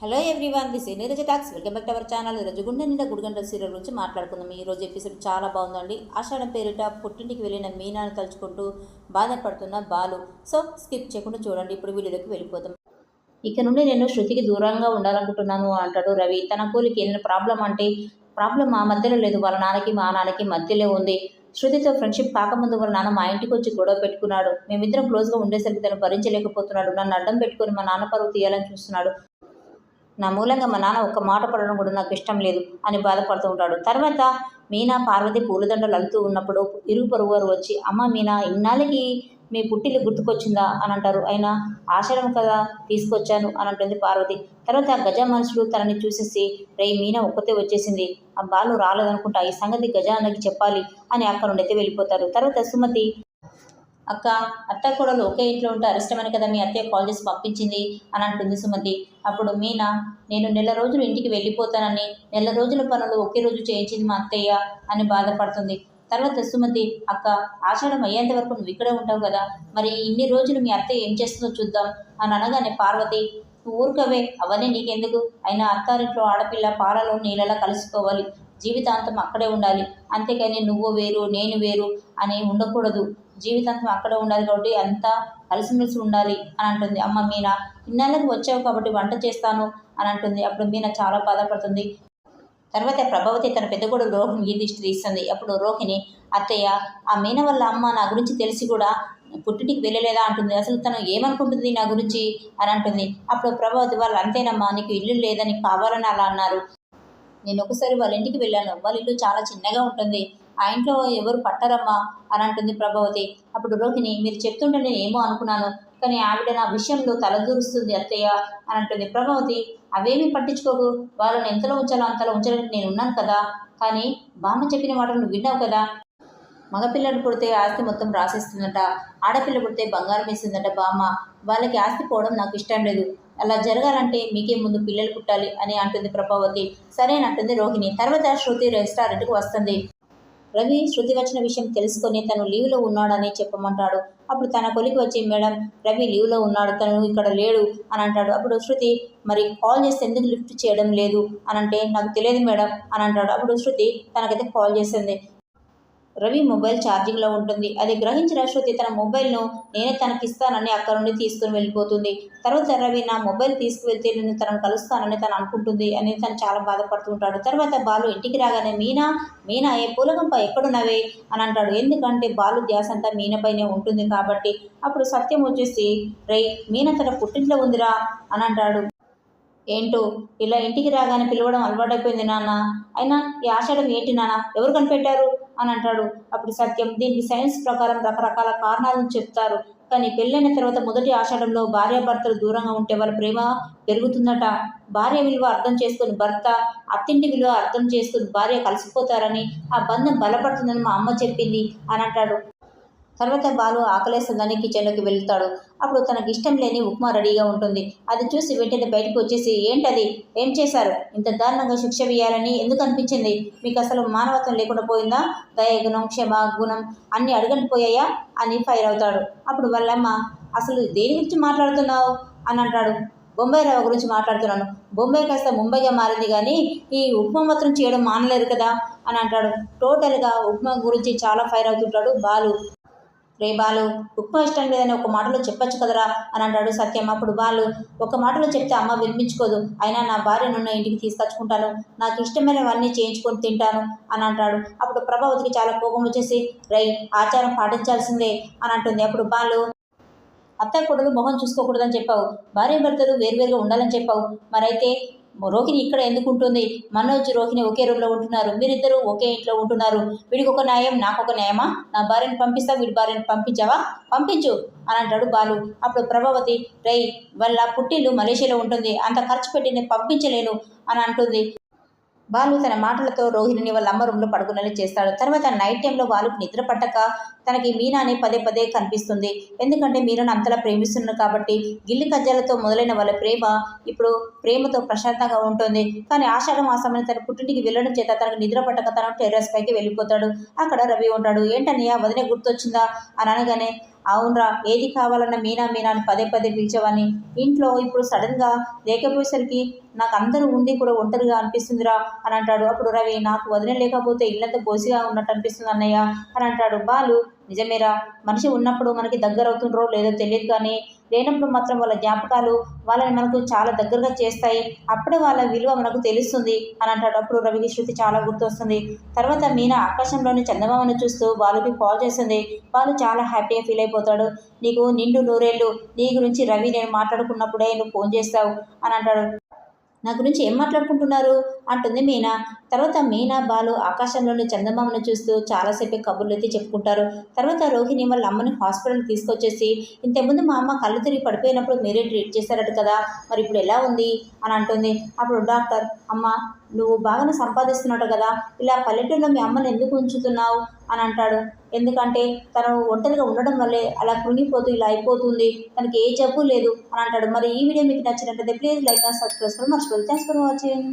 Hello everyone, this is Neeraja talks. Welcome back to our channel. ఈరోజు గుండె నిండా గుడిగంటల serial గురించి మాట్లాడుకుందాం. ఈ రోజు ఎపిసోడ్ చాలా బాగుందండి. ఆషాఢం పేరిట పుట్టింటికి వెళ్ళిన మీనాను తలుచుకుంటూ బాధపడుతున్న బాలు. సో స్కిప్ చేయకుండా చూడండి. ఇప్పుడు వీడియోలోకి వెళ్ళిపోతాం. ఇక నుండి నేను శృతికి దూరంగా ఉండాలనుకుంటున్నాను అంటాడు రవి. తన కూలికి ఏదైనా ప్రాబ్లం మా మధ్యలో లేదు, వాళ్ళ నాన్నకి మా నాన్నకి మధ్యలో ఉంది. శృతితో ఫ్రెండ్షిప్ కాకముందు వాళ్ళ నాన్న మా ఇంటికి వచ్చి గొడవ పెట్టుకున్నాడు. మేమిద్దరం క్లోజ్గా ఉండేసరికి తను భరించలేకపోతున్నాడు. నన్ను అడ్డం పెట్టుకుని మా నాన్న పరువు తీయాలని చూస్తున్నాడు. నా మూలంగా మా నాన్న ఒక్క మాట పడడం కూడా నాకు ఇష్టం లేదు అని బాధపడుతూ ఉంటాడు. తర్వాత మీనా పార్వతి పూలదండలు అలుతూ ఉన్నప్పుడు ఇరుగు పొరుగు వారు వచ్చి, అమ్మ మీనా, ఇన్నాళ్ళకి మీ పుట్టిల్లు గుర్తుకొచ్చిందా అని అంటారు. అయినా ఆషాఢం కదా తీసుకొచ్చాను అని అంటుంది పార్వతి. తర్వాత గజ మనుషులు తనని చూసేసి, మీనా ఒక్కతే వచ్చేసింది, ఆ బాలు రాలేదనుకుంటా, ఈ సంగతి గజానికి చెప్పాలి అని అక్కడ నుండి వెళ్ళిపోతారు. తర్వాత సుమతి, అక్క, అత్త కూడలు ఒకే ఇంట్లో ఉంటే అరిష్టమని కదా మీ అత్తయ్య కాల్ చేసి పంపించింది అని అంటుంది సుమతి. అప్పుడు మీనా, నేను నెల రోజులు ఇంటికి వెళ్ళిపోతానని నెల రోజుల పనులు ఒకే రోజు చేయించింది మా అత్తయ్య అని బాధపడుతుంది. తర్వాత సుమతి, అక్క, ఆషాఢం అయ్యేంత వరకు నువ్వు ఇక్కడే ఉంటావు కదా, మరి ఇన్ని రోజులు మీ అత్తయ్య ఏం చేస్తుందో చూద్దాం అని అనగానే పార్వతి, ఊరుకవే, అవన్నీ నీకెందుకు, అయినా అత్తారింట్లో ఆడపిల్ల పాలలో నీళ్ళలా కలిసిపోవాలి, జీవితాంతం అక్కడే ఉండాలి, అంతేకాని నువ్వు వేరు నేను వేరు అని ఉండకూడదు, జీవితాంతం అక్కడే ఉండాలి కాబట్టి అంతా కలిసిమెలిసి ఉండాలి అని అంటుంది. అమ్మ మీనా, ఇన్నాళ్ళకి వచ్చావు కాబట్టి వంట చేస్తాను అని అంటుంది. అప్పుడు మీనా చాలా బాధపడుతుంది. తర్వాత ప్రభావతి తన పెద్ద కొడుకు రోహిణికి దిష్టి తీస్తుంది. అప్పుడు రోహిణి, అత్తయ్య, ఆ మీన వల్ల అమ్మ నా గురించి తెలిసి కూడా పుట్టింటికి వెళ్ళలేదా అంటుంది. అసలు తను ఏమనుకుంటుంది నా గురించి అని అంటుంది. అప్పుడు ప్రభావతి, వాళ్ళు అంతేనమ్మా, నీకు ఇల్లు లేదని కావాలని అలా అన్నారు. నేను ఒకసారి వాళ్ళ ఇంటికి వెళ్ళాను, వాళ్ళ ఇల్లు చాలా చిన్నగా ఉంటుంది, ఆ ఇంట్లో ఎవరు పట్టరమ్మా అని అంటుంది ప్రభావతి. అప్పుడు రోహిణి, మీరు చెప్తుంటే నేను ఏమో అనుకున్నాను, కానీ ఆవిడ నా విషయంలో తలదూరుస్తుంది అత్తయ్య అని అంటుంది. ప్రభావతి, అవేమీ పట్టించుకోకు, వాళ్ళని ఎంతలో ఉంచాలో అంతలో ఉంచడానికి నేను ఉన్నాను కదా, కానీ బామ్మ చెప్పిన మాటలు నువ్వు విన్నావు కదా, మగపిల్లలు పుడితే ఆస్తి మొత్తం రాసేస్తుందట, ఆడపిల్ల పుడితే బంగారం వేస్తుందట బామ్మ, వాళ్ళకి ఆస్తి పోవడం నాకు ఇష్టం లేదు, అలా జరగాలంటే మీకే ముందు పిల్లలు పుట్టాలి అని అంటుంది ప్రభావతి. సరేనంటుంది రోహిణి. తర్వాత శృతి రెస్టారెంట్కి వస్తుంది. రవి శృతి వచ్చిన విషయం తెలుసుకొని తను లీవ్లో ఉన్నాడని చెప్పమంటాడు. అప్పుడు తన కొలికి వచ్చి, మేడం, రవి లీవ్లో ఉన్నాడు, తను ఇక్కడ లేడు అని అంటాడు. అప్పుడు శృతి, మరి కాల్ చేస్తే ఎందుకు లిఫ్ట్ చేయడం లేదు అని అంటే, నాకు తెలియదు మేడం అని అంటాడు. అప్పుడు శృతి తనకైతే కాల్ చేస్తుంది. రవి మొబైల్ ఛార్జింగ్లో ఉంటుంది. అది గ్రహించిన శృతి తన మొబైల్ను నేనే తనకిస్తానని అక్కడ నుండి తీసుకుని వెళ్ళిపోతుంది. తర్వాత రవి నా మొబైల్ తీసుకువెళ్తే నేను తనను కలుస్తానని తను అనుకుంటుంది అని తను చాలా బాధపడుతూ ఉంటాడు. తర్వాత బాలు ఇంటికి రాగానే, మీనా ఏ పూలగంప ఎక్కడున్నవే అని అంటాడు. ఎందుకంటే బాలు ధ్యాస అంతా మీనపైనే ఉంటుంది కాబట్టి. అప్పుడు సత్యం వచ్చేసి, మీనా తన పుట్టింట్లో ఉందిరా అని అంటాడు. ఏంటో ఇలా ఇంటికి రాగానే పిలవడం అలవాటైపోయింది నాన్న, అయినా ఈ ఆషాఢం ఏంటి నాన్న, ఎవరు కనిపెట్టారు అని అంటాడు. అప్పుడు సత్యం, దీనికి సైన్స్ ప్రకారం రకరకాల కారణాలను చెప్తారు, కానీ పెళ్ళైన తర్వాత మొదటి ఆషాఢంలో భార్యాభర్తలు దూరంగా ఉంటే వాళ్ళ ప్రేమ పెరుగుతుందట, భార్య విలువ అర్థం చేసుకుని భర్త, అత్తింటి విలువ అర్థం చేసుకుని భార్య కలిసిపోతారని, ఆ బంధం బలపడుతుందని మా అమ్మ చెప్పింది అని అంటాడు. తర్వాత బాలు ఆకలేస్తుందని కిచెన్లోకి వెళ్తాడు. అప్పుడు తనకి ఇష్టం లేని ఉప్మా రెడీగా ఉంటుంది. అది చూసి వెంటనే బయటకు వచ్చేసి, ఏంటది, ఏం చేశారు, ఇంత దారుణంగా శిక్ష వేయాలని ఎందుకు అనిపించింది, మీకు అసలు మానవత్వం లేకుండా పోయిందా, దయగుణం క్షమ గుణం అన్నీ అడగండిపోయాయా అని ఫైర్ అవుతాడు. అప్పుడు వాళ్ళమ్మ, అసలు దేని గురించి మాట్లాడుతున్నావు అని అంటాడు. బొంబాయి రవ్వ గురించి మాట్లాడుతున్నాను, బొంబాయి కాస్త ముంబైగా మారింది కానీ ఈ ఉప్మా మాత్రం చేయడం మానలేరు కదా అని అంటాడు. టోటల్గా ఉప్మా గురించి చాలా ఫైర్ అవుతుంటాడు బాలు. బాలు, ఉప్మా ఇష్టం లేదని ఒక మాటలో చెప్పచ్చు కదరా అని అంటాడు సత్యం. అప్పుడు బాలు, ఒక మాటలో చెప్తే అమ్మ వినిపించుకోదు, అయినా నా భార్యనున్న ఇంటికి తీసుకొచ్చుకుంటాను, నాకు ఇష్టమైనవన్నీ చేయించుకొని తింటాను అని అంటాడు. అప్పుడు ప్రభావతికి చాలా కోపం వచ్చేసి, ఆచారం పాటించాల్సిందే అని అంటుంది. అప్పుడు బాలు, అత్త కొడులు మొహం చూసుకోకూడదని చెప్పావు, భార్య భర్తలు వేరువేరుగా ఉండాలని చెప్పావు, మరైతే రోహిణి ఇక్కడ ఎందుకు ఉంటుంది, మనోజ్ రోహిణి ఒకే రూమ్లో ఉంటున్నారు, మీరిద్దరూ ఒకే ఇంట్లో ఉంటున్నారు, వీడికి ఒక న్యాయం నాకు ఒక న్యాయమా, నా భార్యను పంపిస్తా, వీడి భార్యను పంపించావా, పంపించు అని అంటాడు బాలు. అప్పుడు ప్రభావతి, వాళ్ళ పుట్టిల్లు మలేషియాలో ఉంటుంది, అంత ఖర్చు పెట్టి నేను పంపించలేను అని అంటుంది. బాలు తన మాటలతో రోహిణిని వాళ్ళ అమ్మ రూమ్లో పడుకునేలా చేస్తాడు. తర్వాత నైట్ టైంలో బాలుకు నిద్ర పట్టక తనకి మీనాని పదే పదే కనిపిస్తుంది. ఎందుకంటే మీనాను అంతలా ప్రేమిస్తున్నాడు కాబట్టి. గిల్లి కజ్జాలతో మొదలైన వాళ్ళ ప్రేమ ఇప్పుడు ప్రేమతో ప్రశాంతంగా ఉంటుంది. కానీ ఆషాఢ మాసమని తన పుట్టింటికి వెళ్ళడం చేత తనకు నిద్ర పట్టక తన టెర్రస్ పైకి వెళ్ళిపోతాడు. అక్కడ రవి ఉంటాడు. ఏంటన్నయ్య, వదిన గుర్తొచ్చిందా అని అనగానే, అవునరా, ఏది కావాలన్నా మీనా మీనా అని పదే పదే పిలిచేవాడిని. ఇంట్లో ఇప్పుడు సడన్గా లేకపోయేసరికి నాకు అందరూ ఉండి కూడా ఒంటరిగా అనిపిస్తుందిరా అని అంటాడు. అప్పుడు రవి, నాకు వదిన లేకపోతే ఇల్లంతా బోసిగా ఉన్నట్టు అనిపిస్తుంది అన్నయ్య అని అంటాడు. బాలు, నిజమేరా, మనిషి ఉన్నప్పుడు మనకి దగ్గర అవుతుండ్రో లేదో తెలియదు, కానీ లేనప్పుడు మాత్రం వాళ్ళ జ్ఞాపకాలు వాళ్ళని మనకు చాలా దగ్గరగా చేస్తాయి. అప్పుడే వాళ్ళ విలువ మనకు తెలుస్తుంది అని అంటాడు. అప్పుడు రవికి శృతి చాలా గుర్తొస్తుంది. తర్వాత మీనా ఆకాశంలోని చందమామను చూస్తూ బాలుకి కాల్ చేస్తుంది. బాలు చాలా హ్యాపీగా ఫీల్ అయిపోతాడు. నీకు నిండు నూరేళ్ళు, నీ గురించి రవి నేను మాట్లాడుకున్నప్పుడే నువ్వు ఫోన్ చేస్తావు అని అంటాడు. నా గురించి ఏం మాట్లాడుకుంటున్నారు అంటుంది మీనా. తర్వాత మీనా బాలు ఆకాశంలోని చందమామను చూస్తూ చాలాసేపు కబుర్లు ఎత్తి చెప్పుకుంటారు. తర్వాత రోహిణి వాళ్ళ అమ్మని హాస్పిటల్కి తీసుకొచ్చేసి, ఇంతకుముందు మా అమ్మ కళ్ళు తిరిగి పడిపోయినప్పుడు మీరే ట్రీట్ చేశారట కదా, మరి ఇప్పుడు ఎలా ఉంది అని అంటుంది. అప్పుడు డాక్టర్, అమ్మ నువ్వు బాగానే సంపాదిస్తున్నట్టు కదా, ఇలా పల్లెటూరులో మీ అమ్మని ఎందుకు ఉంచుతున్నావు అని అంటాడు. ఎందుకంటే తను ఒంటరిగా ఉండడం వల్లే అలా కృంగిపోతూ ఇలా అయిపోతుంది, తనకి ఏ జబ్బు లేదు అని అంటాడు. మరి ఈ వీడియో మీకు నచ్చినట్లయితే ప్లీజ్ లైక్ అండ్ సబ్స్క్రైబ్ మర్చిపోదు. Thanks for watching.